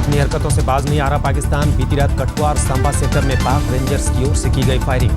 अपनी हरकतों से बाज नहीं आ रहा पाकिस्तान। बीती रात कठुआ और सांबा सेक्टर में पाक रेंजर्स की ओर से की गई फायरिंग।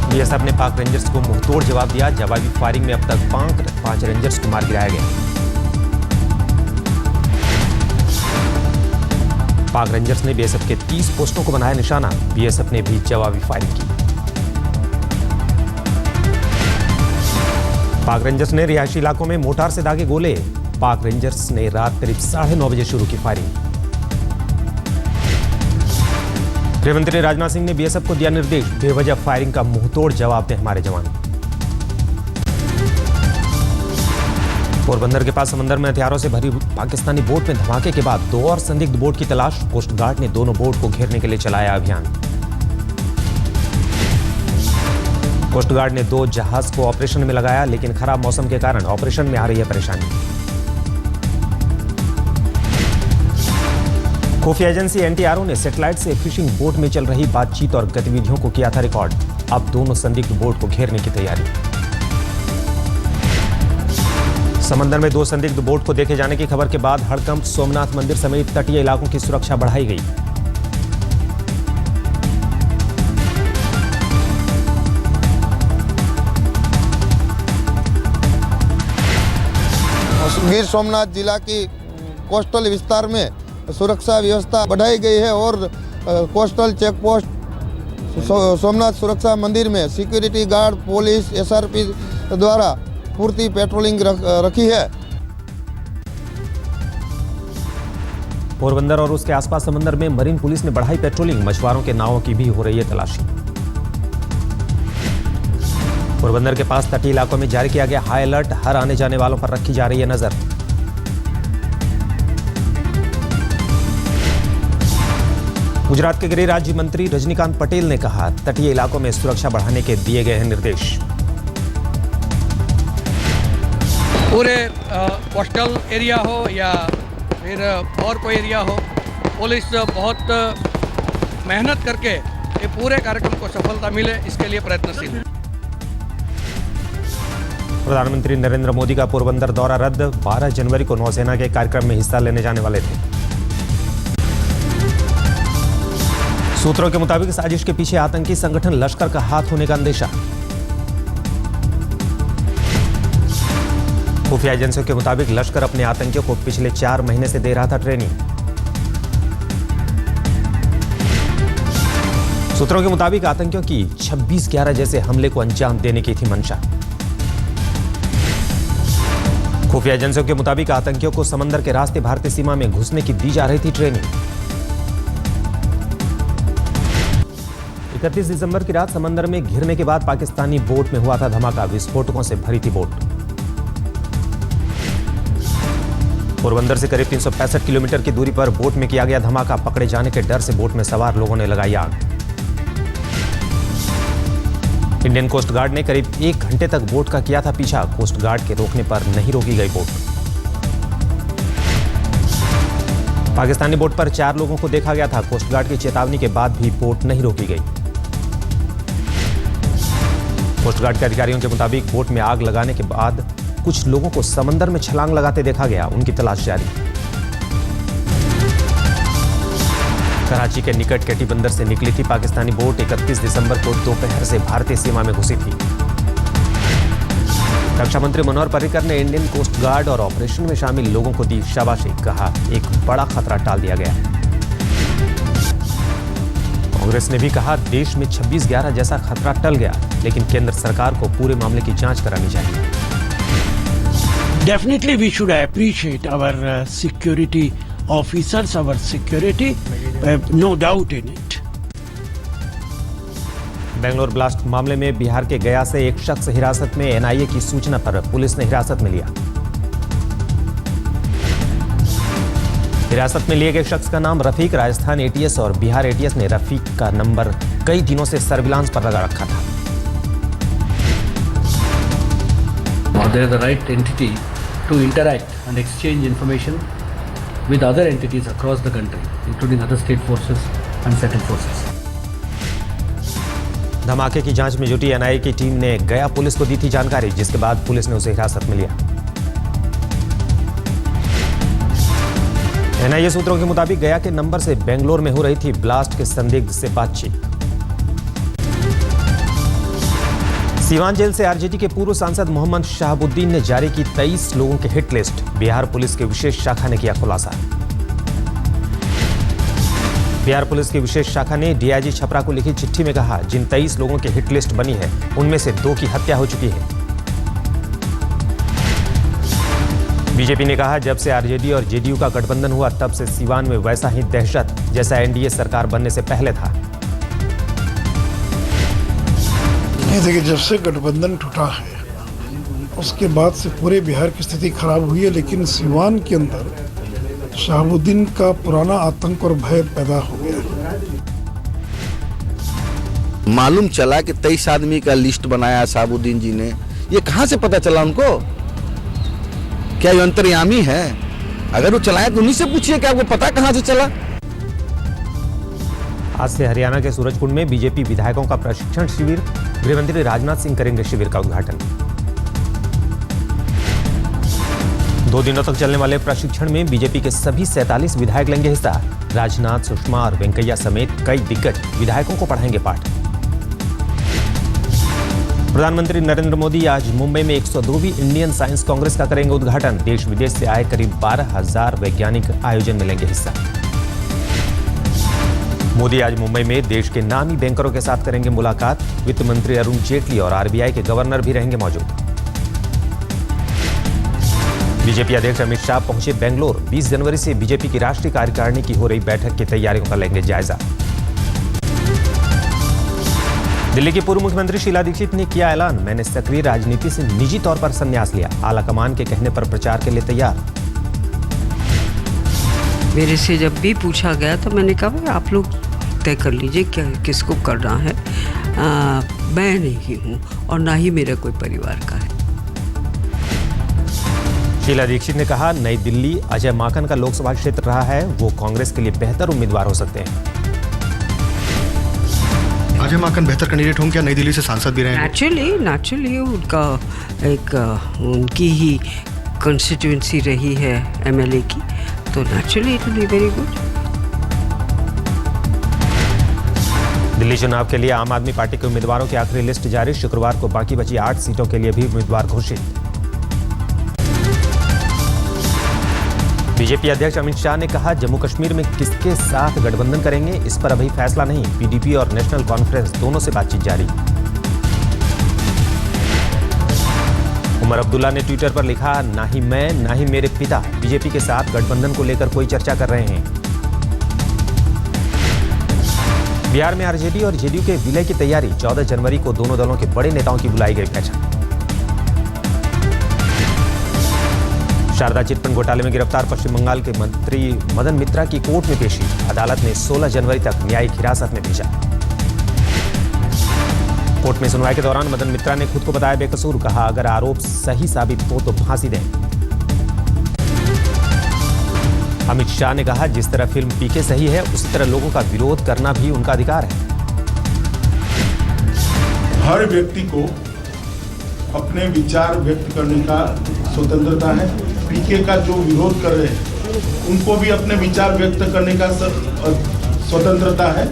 बीएसएफ ने पाक रेंजर्स को मुंहतोड़ जवाब दिया। जवाबी फायरिंग में अब तक 5 रेंजर्स को मार गिराया गया। पाक रेंजर्स ने बीएसएफ के 30 पोस्टों को बनाया निशाना। बीएसएफ ने भी जवाबी फायरिंग की। पाक रेंजर्स ने रिहायशी इलाकों में मोर्टार से दागे गोले। पाक रेंजर्स ने रात करीब 9:30 बजे शुरू की फायरिंग। गृहमंत्री राजनाथ सिंह ने बीएसएफ को दिया निर्देश, बेवजह फायरिंग का मुंहतोड़ जवाब दें हमारे जवान। पोरबंदर के पास समंदर में हथियारों से भरी पाकिस्तानी बोट में धमाके के बाद 2 और संदिग्ध बोट की तलाश। कोस्ट गार्ड ने दोनों बोट को घेरने के लिए चलाया अभियान। कोस्ट गार्ड ने 2 जहाज को ऑपरेशन में लगाया, लेकिन खराब मौसम के कारण ऑपरेशन में आ रही है परेशानी। खुफिया एजेंसी एनटीआरओ ने सैटेलाइट से फिशिंग बोट में चल रही बातचीत और गतिविधियों को किया था रिकॉर्ड। अब दोनों संदिग्ध बोट को घेरने की तैयारी। समंदर में 2 संदिग्ध बोट को देखे जाने की खबर के बाद हड़कंप। सोमनाथ मंदिर समेत तटीय इलाकों की सुरक्षा बढ़ाई गई। गिर सोमनाथ जिला की कोस्टल विस्तार में सुरक्षा व्यवस्था बढ़ाई गई है और कोस्टल चेक पोस्ट सोमनाथ सुरक्षा मंदिर में सिक्योरिटी गार्ड, पुलिस, एसआरपी द्वारा पूर्ति पेट्रोलिंग रखी है। पोरबंदर और उसके आसपास समंदर में मरीन पुलिस ने बढ़ाई पेट्रोलिंग। मछुआरों के नावों की भी हो रही है तलाशी। पोरबंदर के पास तटीय इलाकों में जारी किया गया हाई अलर्ट। हर आने जाने वालों पर रखी जा रही है नजर। गुजरात के गृह राज्य मंत्री रजनीकांत पटेल ने कहा, तटीय इलाकों में सुरक्षा बढ़ाने के दिए गए हैं निर्देश। पूरे कोस्टल एरिया हो या फिर और कोई एरिया हो, पुलिस बहुत मेहनत करके ये पूरे कार्यक्रम को सफलता मिले, इसके लिए प्रयत्नशील है। प्रधानमंत्री नरेंद्र मोदी का पोरबंदर दौरा रद्द। 12 जनवरी को नौसेना के कार्यक्रम में हिस्सा लेने जाने वाले थे। सूत्रों के मुताबिक साजिश के पीछे आतंकी संगठन लश्कर का हाथ होने का अंदेशा। खुफिया एजेंसियों के मुताबिक लश्कर अपने आतंकियों को पिछले 4 महीने से दे रहा था ट्रेनिंग। सूत्रों के मुताबिक आतंकियों की 26/11 जैसे हमले को अंजाम देने की थी मंशा। खुफिया एजेंसियों के मुताबिक आतंकियों को समंदर के रास्ते भारतीय सीमा में घुसने की दी जा रही थी ट्रेनिंग। 31 दिसंबर की रात समंदर में घिरने के बाद पाकिस्तानी बोट में हुआ था धमाका। विस्फोटकों से भरी थी बोट। पोरबंदर से करीब 365 किलोमीटर की दूरी पर बोट में किया गया धमाका। पकड़े जाने के डर से बोट में सवार लोगों ने लगाई आग। इंडियन कोस्ट गार्ड ने करीब 1 घंटे तक बोट का किया था पीछा। कोस्ट गार्ड के रोकने पर नहीं रोकी गई बोट। पाकिस्तानी बोट पर 4 लोगों को देखा गया था। कोस्ट गार्ड की चेतावनी के बाद भी बोट नहीं रोकी गई। कोस्ट गार्ड के अधिकारियों के मुताबिक बोट में आग लगाने के बाद कुछ लोगों को समंदर में छलांग लगाते देखा गया। उनकी तलाश जारी। कराची के निकट केटी बंदर से निकली थी पाकिस्तानी बोट। 31 दिसंबर को दोपहर से भारतीय सीमा में घुसी थी। रक्षा मंत्री मनोहर पर्रिकर ने इंडियन कोस्ट गार्ड और ऑपरेशन में शामिल लोगों को दी शाबाशी। कहा, एक बड़ा खतरा टाल दिया गया। कांग्रेस ने भी कहा, देश में 26/11 जैसा खतरा टल गया, लेकिन केंद्र सरकार को पूरे मामले की जांच करानी चाहिए। Definitely we should appreciate our security officers, our security, no doubt in it. Bangalore blast मामले में बिहार के गया से एक शख्स हिरासत में। एनआईए की सूचना पर पुलिस ने हिरासत में लिया। हिरासत में लिए गए शख्स का नाम रफीक। राजस्थान एटीएस और बिहार एटीएस ने रफीक का नंबर कई दिनों से सर्विलांस पर लगा रखा था। There is the right entity to interact and exchange information with other entities across the country, including other state forces and central forces. धमाके की जांच में जुटी एनआईए की टीम ने गया पुलिस को दी थी जानकारी, जिसके बाद पुलिस ने उसे हिरासत में लिया। एनआईए सूत्रों के मुताबिक गया के नंबर से बेंगलोर में हो रही थी ब्लास्ट के संदिग्ध से बातचीत। सीवान जेल से आरजेडी के पूर्व सांसद मोहम्मद शहाबुद्दीन ने जारी की 23 लोगों की हिट लिस्ट। बिहार पुलिस की विशेष शाखा ने किया खुलासा। बिहार पुलिस की विशेष शाखा ने डीआईजी छपरा को लिखी चिट्ठी में कहा, जिन 23 लोगों की हिट लिस्ट बनी है उनमें से 2 की हत्या हो चुकी है। बीजेपी ने कहा, जब से आरजेडी और जेडीयू का गठबंधन हुआ तब से सीवान में वैसा ही दहशत जैसा एनडीए सरकार बनने से पहले था। देखिए, जब से गठबंधन टूटा है उसके बाद से पूरे बिहार की स्थिति खराब हुई है, लेकिन सीवान के अंदर शहाबुद्दीन का पुराना आतंक और भय पैदा हो गया। मालूम चला कि 23 आदमी का लिस्ट बनाया शहाबुद्दीन जी ने। ये कहां से पता चला उनको? क्या ये अंतर्यामी है? अगर वो चलाए तो उन्हीं से पूछिए कि आपको पता कहां से चला। आज से हरियाणा के सूरजकुंड में बीजेपी विधायकों का प्रशिक्षण शिविर। गृहमंत्री राजनाथ सिंह करेंगे शिविर का उद्घाटन। 2 दिनों तक चलने वाले प्रशिक्षण में बीजेपी के सभी 47 विधायक लेंगे हिस्सा। राजनाथ, सुषमा और वेंकैया समेत कई दिग्गज विधायकों को पढ़ाएंगे पाठ। प्रधानमंत्री नरेंद्र मोदी आज मुंबई में 102वीं इंडियन साइंस कांग्रेस का करेंगे उद्घाटन। देश विदेश से आए करीब 12,000 वैज्ञानिक आयोजन में लेंगे हिस्सा। मोदी आज मुंबई में देश के नामी बैंकरों के साथ करेंगे मुलाकात। वित्त मंत्री अरुण जेटली और आरबीआई के गवर्नर भी रहेंगे मौजूद। बीजेपी अध्यक्ष अमित शाह पहुंचे बेंगलोर। 20 जनवरी से बीजेपी की राष्ट्रीय कार्यकारिणी की हो रही बैठक की तैयारियों का लेंगे जायजा। दिल्ली की पूर्व मुख्यमंत्री शीला दीक्षित ने किया ऐलान, मैंने सक्रिय राजनीति से निजी तौर पर संन्यास लिया। आला कमान के कहने पर प्रचार के लिए तैयार। मेरे से जब भी पूछा गया तो मैंने कहा भाई आप लोग तय कर लीजिए क्या किसको करना है। मैं नहीं हूँ और ना ही मेरा कोई परिवार का है। शीला दीक्षित ने कहा, नई दिल्ली अजय माकन का लोकसभा क्षेत्र रहा है, वो कांग्रेस के लिए बेहतर उम्मीदवार हो सकते हैं। अजय माकन बेहतर कैंडिडेट होंगे क्या? नई दिल्ली से सांसद भी रहे हैं। नेचुरली उनका एक उनकी ही कंस्टिट्यूएंसी रही है एमएलए की, तो naturally it will be very good. Delhi चुनाव के लिए आम आदमी पार्टी के उम्मीदवारों की आखिरी लिस्ट जारी। शुक्रवार को बाकी बची 8 सीटों के लिए भी उम्मीदवार घोषित। बीजेपी अध्यक्ष अमित शाह ने कहा, जम्मू कश्मीर में किसके साथ गठबंधन करेंगे इस पर अभी फैसला नहीं। पीडीपी और नेशनल कॉन्फ्रेंस दोनों से बातचीत जारी। उमर अब्दुल्ला ने ट्विटर पर लिखा, ना ही मैं ना ही मेरे पिता बीजेपी के साथ गठबंधन को लेकर कोई चर्चा कर रहे हैं। बिहार में आरजेडी और जेडीयू के विलय की तैयारी। 14 जनवरी को दोनों दलों के बड़े नेताओं की बुलाई गई बैठक। शारदा चिटफंड घोटाले में गिरफ्तार पश्चिम बंगाल के मंत्री मदन मित्रा की कोर्ट में पेशी। अदालत ने 16 जनवरी तक न्यायिक हिरासत में भेजा। कोर्ट में सुनवाई के दौरान मदन मित्रा ने खुद को बताया बेकसूर। कहा, अगर आरोप सही साबित हो तो फांसी दें। अमित शाह ने कहा, जिस तरह फिल्म पीके सही है उसी तरह लोगों का विरोध करना भी उनका अधिकार है। हर व्यक्ति को अपने विचार व्यक्त करने का स्वतंत्रता है। पीके का जो विरोध कर रहे हैं उनको भी अपने विचार व्यक्त करने का स्वतंत्रता है।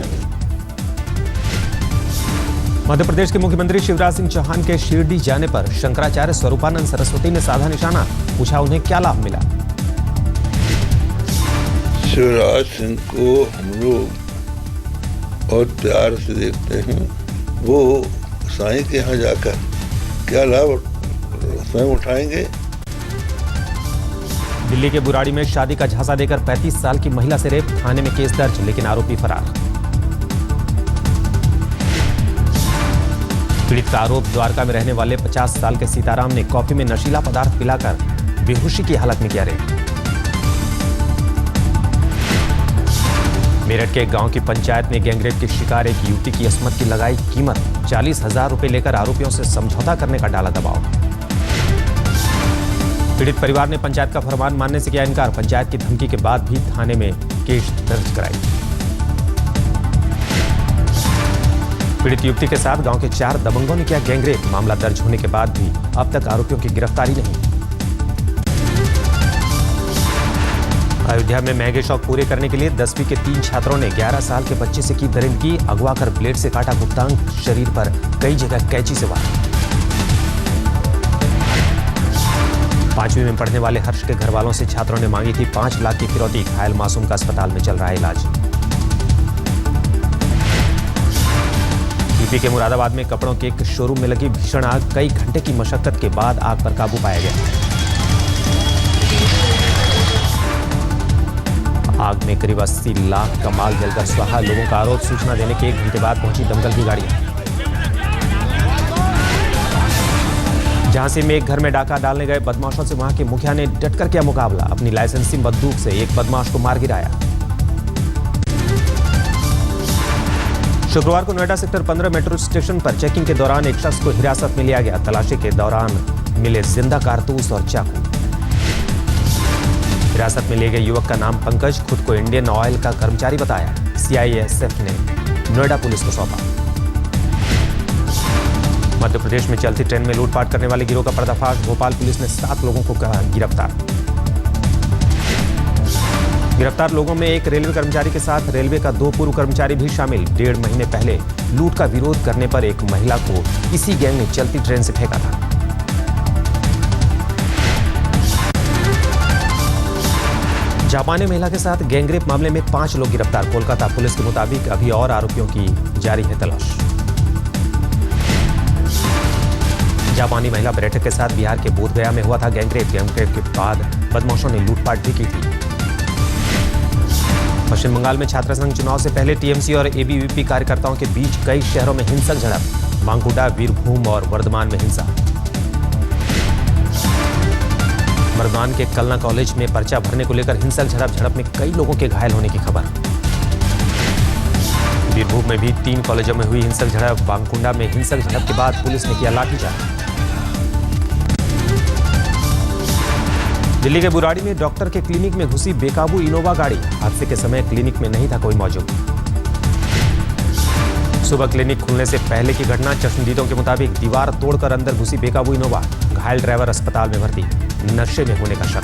मध्य प्रदेश के मुख्यमंत्री शिवराज सिंह चौहान के शिरडी जाने पर शंकराचार्य स्वरूपानंद सरस्वती ने साधा निशाना। पूछा, उन्हें क्या लाभ मिला? शिवराज सिंह को हम लोग बहुत प्यार से देखते हैं। वो साईं के यहाँ जाकर क्या लाभ स्वयं उठाएंगे। दिल्ली के बुराड़ी में शादी का झांसा देकर 35 साल की महिला से रेप। थाने में केस दर्ज, लेकिन आरोपी फरार। पीड़ित का आरोप, द्वारका में रहने वाले 50 साल के सीताराम ने कॉफी में नशीला पदार्थ पिलाकर बेहोशी की हालत में किया रेप। मेरठ के एक गांव की पंचायत में गैंगरेप की शिकार एक युवती की अस्मत की लगाई कीमत। 40,000 रुपए लेकर आरोपियों से समझौता करने का डाला दबाव। पीड़ित परिवार ने पंचायत का फरमान मानने से किया इनकार। पंचायत की धमकी के बाद भी थाने में केस दर्ज कराई। पीड़ित युवती के साथ गांव के 4 दबंगों ने किया गैंगरेप। मामला दर्ज होने के बाद भी अब तक आरोपियों की गिरफ्तारी नहीं। अयोध्या में महंगे शौक पूरे करने के लिए 10वीं के 3 छात्रों ने 11 साल के बच्चे से की दरिंदगी, अगवा कर ब्लेड से काटा गुप्तांग, शरीर पर कई जगह कैंची से वार। 5वीं में पढ़ने वाले हर्ष के घर वालों से छात्रों ने मांगी थी 5 लाख की फिरौती, घायल मासूम का अस्पताल में चल रहा है इलाज। यूपी के मुरादाबाद में कपड़ों के एक शोरूम में लगी भीषण आग, कई घंटे की मशक्कत के बाद आग पर काबू पाया गया। आग में करीब 80 लाख का माल जलकर स्वाहा। लोगों का आरोप, सूचना देने के 1 घंटे बाद पहुंची दमकल की गाड़ियां। झांसी में एक घर में डाका डालने गए बदमाशों से वहां के मुखिया ने डटकर किया मुकाबला, अपनी लाइसेंसी बंदूक से एक बदमाश को मार गिराया। शुक्रवार को नोएडा सेक्टर 15 मेट्रो स्टेशन पर चेकिंग के दौरान एक शख्स को हिरासत में लिया गया। तलाशी के दौरान मिले जिंदा कारतूस और चाकू। हिरासत में लिए गए युवक का नाम पंकज, खुद को इंडियन ऑयल का कर्मचारी बताया। सीआईएसएफ ने नोएडा पुलिस को सौंपा। मध्य प्रदेश में चलती ट्रेन में लूटपाट करने वाले गिरोह का पर्दाफाश, भोपाल पुलिस ने 7 लोगों को कहा गिरफ्तार। गिरफ्तार लोगों में एक रेलवे कर्मचारी के साथ रेलवे का 2 पूर्व कर्मचारी भी शामिल। 1.5 महीने पहले लूट का विरोध करने पर एक महिला को इसी गैंग ने चलती ट्रेन से फेंका था। जापानी महिला के साथ गैंगरेप मामले में 5 लोग गिरफ्तार। कोलकाता पुलिस के मुताबिक अभी और आरोपियों की जारी है तलाश। जापानी महिला पर्यटक के साथ बिहार के बोधगया में हुआ था गैंगरेप। गैंगरेप के बाद बदमाशों ने लूटपाट भी की थी। पश्चिम बंगाल में छात्र संघ चुनाव से पहले टीएमसी और एबीवीपी कार्यकर्ताओं के बीच कई शहरों में हिंसक झड़प। बांकुड़ा, वीरभूम और वर्धमान में हिंसा। वर्धमान के कलना कॉलेज में पर्चा भरने को लेकर हिंसक झड़प में कई लोगों के घायल होने की खबर। वीरभूम में भी 3 कॉलेजों में हुई हिंसक झड़प। बांकुड़ा में हिंसक झड़प के बाद पुलिस ने किया लाठीचार्ज। दिल्ली के बुराड़ी में डॉक्टर के क्लिनिक में घुसी बेकाबू इनोवा गाड़ी। हादसे के समय क्लिनिक में नहीं था कोई मौजूद। सुबह क्लिनिक खुलने से पहले की घटना। चश्मदीदों के मुताबिक दीवार तोड़कर अंदर घुसी बेकाबू इनोवा। घायल ड्राइवर अस्पताल में भर्ती, नशे में होने का शक।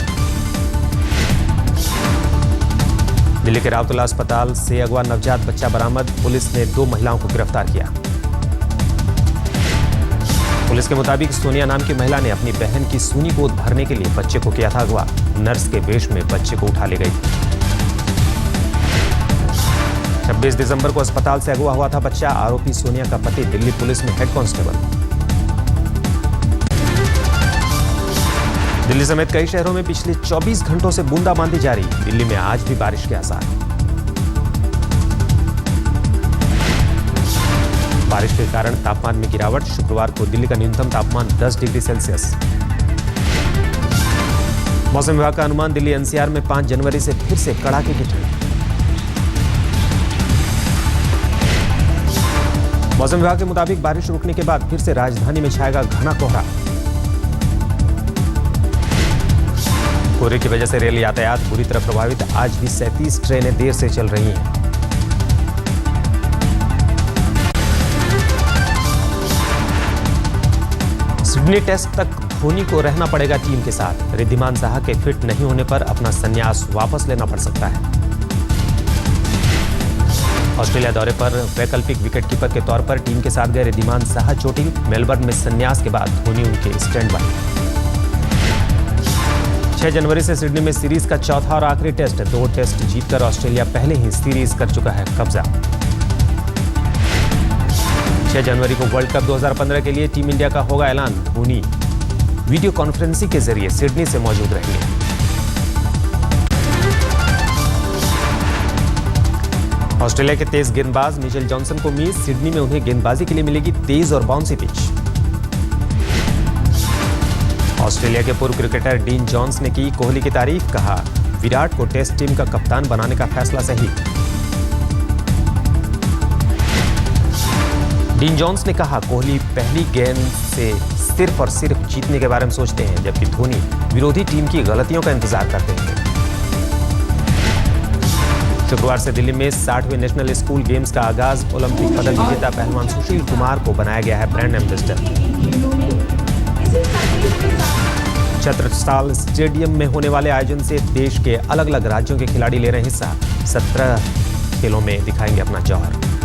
दिल्ली के राउतला अस्पताल से अगवा नवजात बच्चा बरामद। पुलिस ने 2 महिलाओं को गिरफ्तार किया। पुलिस के मुताबिक सोनिया नाम की महिला ने अपनी बहन की सूनी गोद भरने के लिए बच्चे को किया था अगवा। नर्स के वेश में बच्चे को उठा ले गई थी। 26 दिसंबर को अस्पताल से अगवा हुआ था बच्चा। आरोपी सोनिया का पति दिल्ली पुलिस में हेड कांस्टेबल। दिल्ली समेत कई शहरों में पिछले 24 घंटों से बूंदाबांदी जारी। दिल्ली में आज भी बारिश के आसार। बारिश के कारण तापमान में गिरावट। शुक्रवार को दिल्ली का न्यूनतम तापमान 10 डिग्री सेल्सियस। मौसम विभाग का अनुमान, दिल्ली एनसीआर में 5 जनवरी से फिर से कड़ाके की ठंड। मौसम विभाग के मुताबिक बारिश रुकने के बाद फिर से राजधानी में छाएगा घना कोहरा। कोहरे की वजह से रेल यातायात बुरी तरह प्रभावित। आज भी 37 ट्रेनें देर से चल रही हैं। सिडनी टेस्ट तक धोनी को रहना पड़ेगा टीम के साथ। रिद्धिमान साहा के फिट नहीं होने पर अपना संन्यास वापस लेना पड़ सकता है। ऑस्ट्रेलिया दौरे पर वैकल्पिक विकेटकीपर के तौर पर टीम के साथ गए रिद्धिमान साहा चोटिल। मेलबर्न में संन्यास के बाद धोनी उनके स्टैंड बाय। 6 जनवरी से सिडनी में सीरीज का चौथा और आखिरी टेस्ट। 2 टेस्ट जीतकर ऑस्ट्रेलिया पहले ही सीरीज कर चुका है कब्जा। 6 जनवरी को वर्ल्ड कप 2015 के लिए टीम इंडिया का होगा ऐलान। धोनी वीडियो कॉन्फ्रेंसिंग के जरिए सिडनी से मौजूद रहेंगे। ऑस्ट्रेलिया के तेज गेंदबाज मिचेल जॉनसन को उम्मीद, सिडनी में उन्हें गेंदबाजी के लिए मिलेगी तेज और बाउंसी पिच। ऑस्ट्रेलिया के पूर्व क्रिकेटर डीन जोन्स ने की कोहली की तारीफ। कहा, विराट को टेस्ट टीम का कप्तान बनाने का फैसला सही। डीन जोन्स ने कहा, कोहली पहली गेंद से सिर्फ और सिर्फ जीतने के बारे में सोचते हैं, जबकि धोनी विरोधी टीम की गलतियों का इंतजार करते हैं। शुक्रवार से दिल्ली में 60वें नेशनल स्कूल गेम्स का आगाज। ओलंपिक पदक विजेता पहलवान सुशील कुमार को बनाया गया है ब्रांड एम्बेसडर। छत्रसाल स्टेडियम में होने वाले आयोजन से देश के अलग अलग राज्यों के खिलाड़ी ले रहे हैं हिस्सा। 17 खेलों में दिखाएंगे अपना जौहर।